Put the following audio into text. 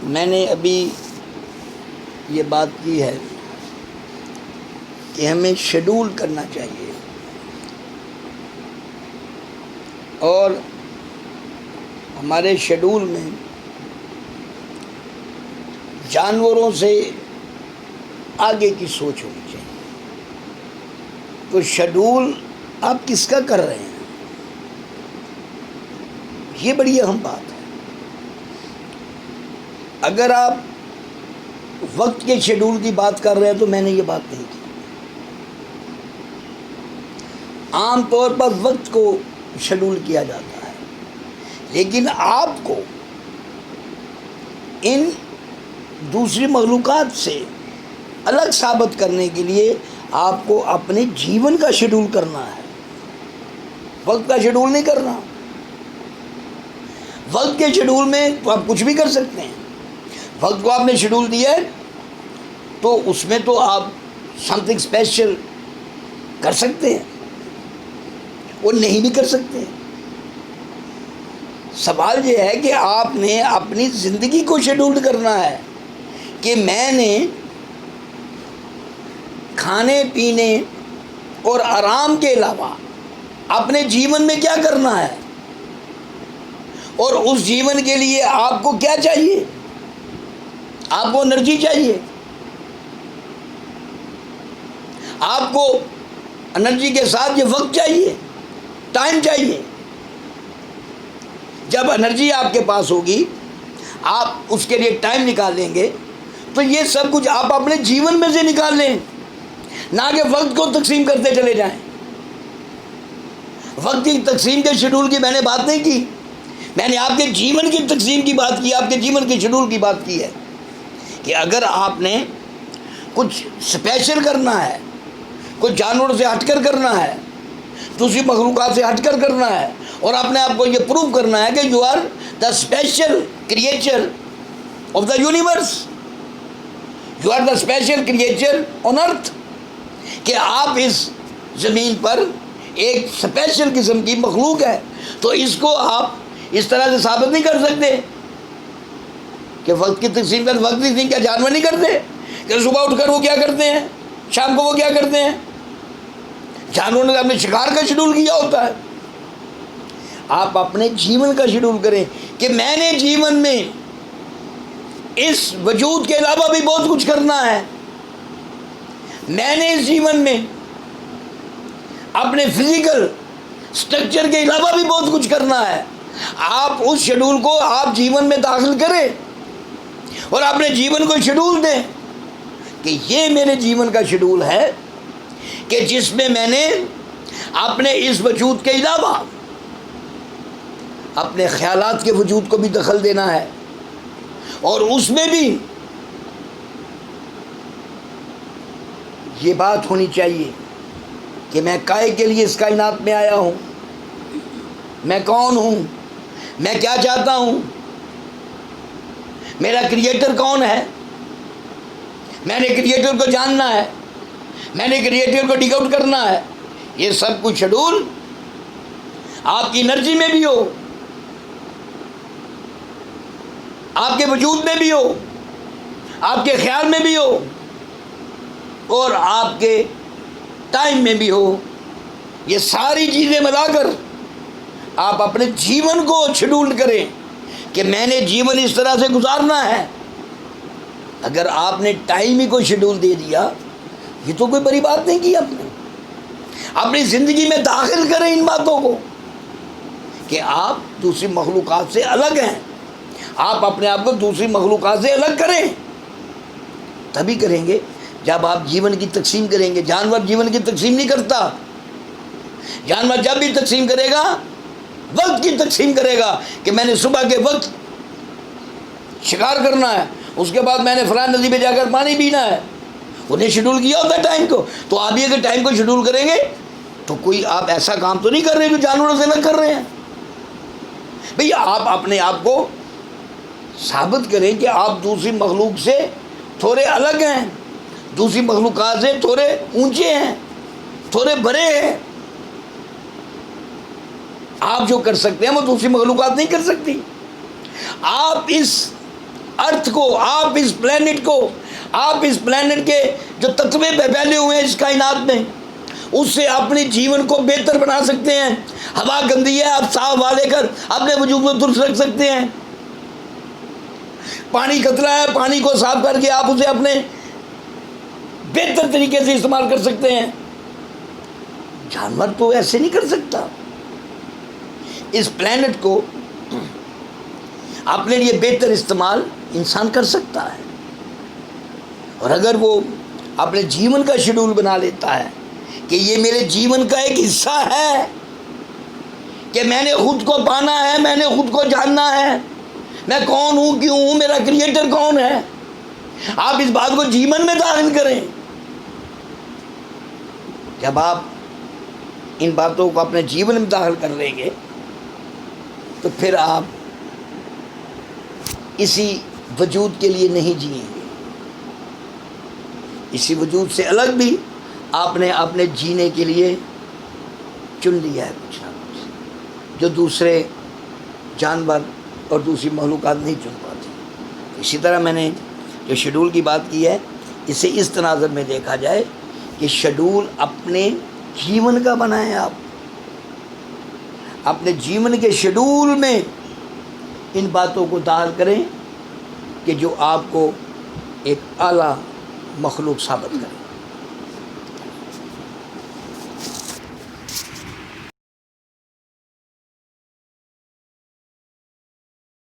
میں نے ابھی یہ بات کی ہے کہ ہمیں شیڈول کرنا چاہیے، اور ہمارے شیڈول میں جانوروں سے آگے کی سوچ ہونی چاہیے۔ تو شیڈول آپ کس کا کر رہے ہیں، یہ بڑی اہم بات ہے۔ اگر آپ وقت کے شیڈول کی بات کر رہے ہیں تو میں نے یہ بات نہیں کی۔ عام طور پر وقت کو شیڈول کیا جاتا ہے، لیکن آپ کو ان دوسری مخلوقات سے الگ ثابت کرنے کے لیے آپ کو اپنے جیون کا شیڈول کرنا ہے، وقت کا شیڈول نہیں کرنا۔ وقت کے شیڈول میں تو آپ کچھ بھی کر سکتے ہیں۔ وقت کو آپ نے شیڈول دیا ہے تو اس میں تو آپ سم تھنگ اسپیشل کر سکتے ہیں اور نہیں بھی کر سکتے ہیں۔ سوال یہ ہے کہ آپ نے اپنی زندگی کو شیڈول کرنا ہے کہ میں نے کھانے پینے اور آرام کے علاوہ اپنے جیون میں کیا کرنا ہے، اور اس جیون کے لیے آپ کو کیا چاہیے۔ آپ کو انرجی چاہیے، آپ کو انرجی کے ساتھ یہ وقت چاہیے، ٹائم چاہیے۔ جب انرجی آپ کے پاس ہوگی، آپ اس کے لیے ٹائم نکالیں گے، تو یہ سب کچھ آپ اپنے جیون میں سے نکال لیں، نہ کہ وقت کو تقسیم کرتے چلے جائیں۔ وقت کی تقسیم کے شیڈول کی میں نے بات نہیں کی، میں نے آپ کے جیون کی تقسیم کی بات کی، آپ کے جیون کے شیڈول کی بات کی ہے کہ اگر آپ نے کچھ اسپیشل کرنا ہے، کچھ جانوروں سے ہٹ کر کرنا ہے، دوسری مخلوقات سے ہٹ کر کرنا ہے، اور اپنے آپ کو یہ پروو کرنا ہے کہ you are the special creature of the universe, you are the special creature on earth, کہ آپ اس زمین پر ایک اسپیشل قسم کی مخلوق ہے۔ تو اس کو آپ اس طرح سے ثابت نہیں کر سکتے کہ وقت کی تقسیم کا وقت کی تقسیم کیا جانور نہیں کرتے کہ صبح اٹھ کر وہ کیا کرتے ہیں، شام کو وہ کیا کرتے ہیں۔ جانوروں نے اپنے شکار کا شیڈول کیا ہوتا ہے۔ آپ اپنے جیون کا شیڈول کریں کہ میں نے جیون میں اس وجود کے علاوہ بھی بہت کچھ کرنا ہے، میں نے اس جیون میں اپنے فزیکل سٹرکچر کے علاوہ بھی بہت کچھ کرنا ہے۔ آپ اس شیڈول کو آپ جیون میں داخل کریں اور اپنے جیون کو شیڈول دیں کہ یہ میرے جیون کا شیڈول ہے کہ جس میں میں نے اپنے اس وجود کے علاوہ اپنے خیالات کے وجود کو بھی دخل دینا ہے، اور اس میں بھی یہ بات ہونی چاہیے کہ میں کائے کے لیے اس کائنات میں آیا ہوں، میں کون ہوں، میں کیا چاہتا ہوں، میرا کریٹر کون ہے، میں نے کریٹر کو جاننا ہے، میں نے کریٹر کو ڈگ آؤٹ کرنا ہے۔ یہ سب کچھ شیڈول آپ کی انرجی میں بھی ہو، آپ کے وجود میں بھی ہو، آپ کے خیال میں بھی ہو، اور آپ کے ٹائم میں بھی ہو۔ یہ ساری چیزیں ملا کر آپ اپنے جیون کو شیڈول کریں کہ میں نے جیون اس طرح سے گزارنا ہے۔ اگر آپ نے ٹائم ہی کو شیڈول دے دیا، یہ تو کوئی بڑی بات نہیں کی آپ نے۔ اپنی زندگی میں داخل کریں ان باتوں کو کہ آپ دوسری مخلوقات سے الگ ہیں، آپ اپنے آپ کو دوسری مخلوقات سے الگ کریں۔ تبھی کریں گے جب آپ جیون کی تقسیم کریں گے۔ جانور جیون کی تقسیم نہیں کرتا، جانور جب بھی تقسیم کرے گا وقت کی تقسیم کرے گا کہ میں نے صبح کے وقت شکار کرنا ہے، اس کے بعد میں نے فلاں ندی پہ جا کر پانی پینا ہے، انہیں شیڈول کیا ہوتا ہے ٹائم کو۔ تو آپ یہ کہ ٹائم کو شیڈول کریں گے تو کوئی آپ ایسا کام تو نہیں کر رہے جو جانوروں سے الگ کر رہے ہیں۔ بھئی آپ اپنے آپ کو ثابت کریں کہ آپ دوسری مخلوق سے تھوڑے الگ ہیں، دوسری مخلوقات سے تھوڑے اونچے ہیں، تھوڑے بڑے ہیں۔ آپ جو کر سکتے ہیں وہ دوسری مخلوقات نہیں کر سکتی۔ آپ اس ارتھ کو، آپ اس پلینٹ کو، آپ اس پلینٹ کے جو تتوے پہ پھیلے ہوئے ہیں اس کائنات میں، اس سے اپنے جیون کو بہتر بنا سکتے ہیں۔ ہوا گندی ہے، آپ صاف ہوا لے کر اپنے وجود کو درست رکھ سکتے ہیں۔ پانی کترا ہے، پانی کو صاف کر کے آپ اسے اپنے بہتر طریقے سے استعمال کر سکتے ہیں۔ جانور تو ایسے نہیں کر سکتا۔ اس پلینٹ کو اپنے لیے بہتر استعمال انسان کر سکتا ہے، اور اگر وہ اپنے جیون کا شیڈول بنا لیتا ہے کہ یہ میرے جیون کا ایک حصہ ہے، کہ میں نے خود کو پانا ہے، میں نے خود کو جاننا ہے، میں کون ہوں، کیوں ہوں، میرا کریٹر کون ہے، آپ اس بات کو جیون میں داخل کریں۔ جب آپ ان باتوں کو اپنے جیون میں داخل کر لیں گے تو پھر آپ اسی وجود کے لیے نہیں جئیں گے، اسی وجود سے الگ بھی آپ نے اپنے جینے کے لیے چن لیا ہے کچھ نہ کچھ، جو دوسرے جانور اور دوسری مخلوقات نہیں چن پاتی۔ اسی طرح میں نے جو شیڈول کی بات کی ہے، اسے اس تناظر میں دیکھا جائے کہ شیڈول اپنے جیون کا بنائیں، آپ اپنے جیون کے شیڈول میں ان باتوں کو داخل کریں کہ جو آپ کو ایک اعلیٰ مخلوق ثابت کرے۔